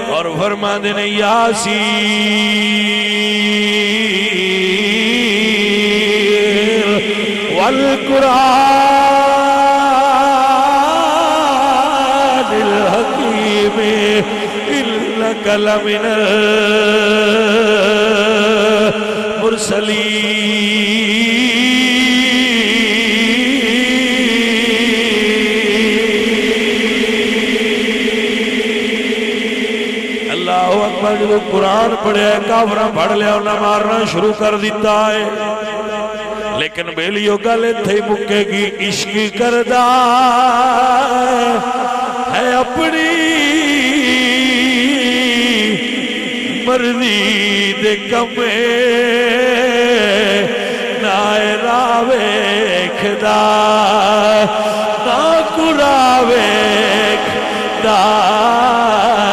और फरमाते ने यासीन वल कुरानिल हकीम इन्नका लमिनल मुरसलीन। जो कुरान पढ़िया काफरा फड़ लिया उन्हें मारना शुरू कर दिता है। लेकिन बेलियो गल इत्थे ही मुकेगी। इश्क करदा है अपनी मर्जी दे कमे ना वेखदा ना कुरा वेखदा